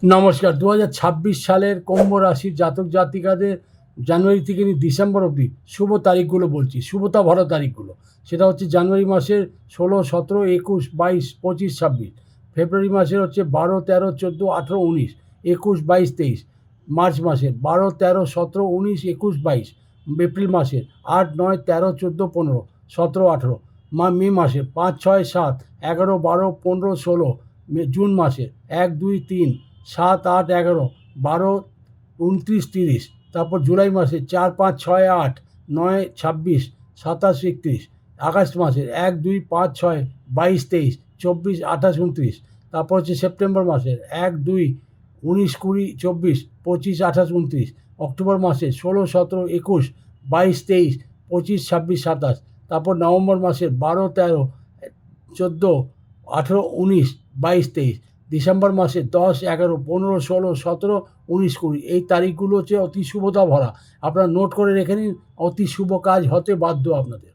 নমস্কার। 2026 সালের কুম্ভ রাশির জাতক জাতিকাদের জানুয়ারি থেকে নিয়ে ডিসেম্বর অবধি শুভ তারিখগুলো বলছি, শুভতা ভরা তারিখগুলো। সেটা হচ্ছে জানুয়ারি মাসের 16, 17, 21, 22, 25, 26। ফেব্রুয়ারি মাসের হচ্ছে 12, 13, 14, 18, 19, 21, 22, 23। মার্চ মাসের 12, 13, 17, 19, 21, 22। এপ্রিল মাসের 8, 9, 13, 14, 15, 17, 18। মে মাসের 5, 6, 7, 11, 12, 15, 16। জুন মাসের 1, 2, 3, 7, 8, 11, 12, 29, 30। তারপর জুলাই মাসে 4, 5, 6, 8, 9, 26, 27, 31। আগস্ট মাসের 1, 2, 5, 6, 22, 23, 24, 28, 29। তারপর হচ্ছে সেপ্টেম্বর মাসের 1, 2, 19, 20, 24, 25, 28, 29। অক্টোবর মাসে 16, 17, 21, 22, 23, 25, 26, 27। তারপর নভেম্বর মাসের 12, 13, 14, 18, 19, 22, 23। ডিসেম্বর মাসে 10, 11, 15, 16, 17, 19, 20। এই তারিখগুলো হচ্ছে অতি শুভতা ভরা। আপনারা নোট করে রেখে নিন, অতি শুভ কাজ হতে বাধ্য আপনাদের।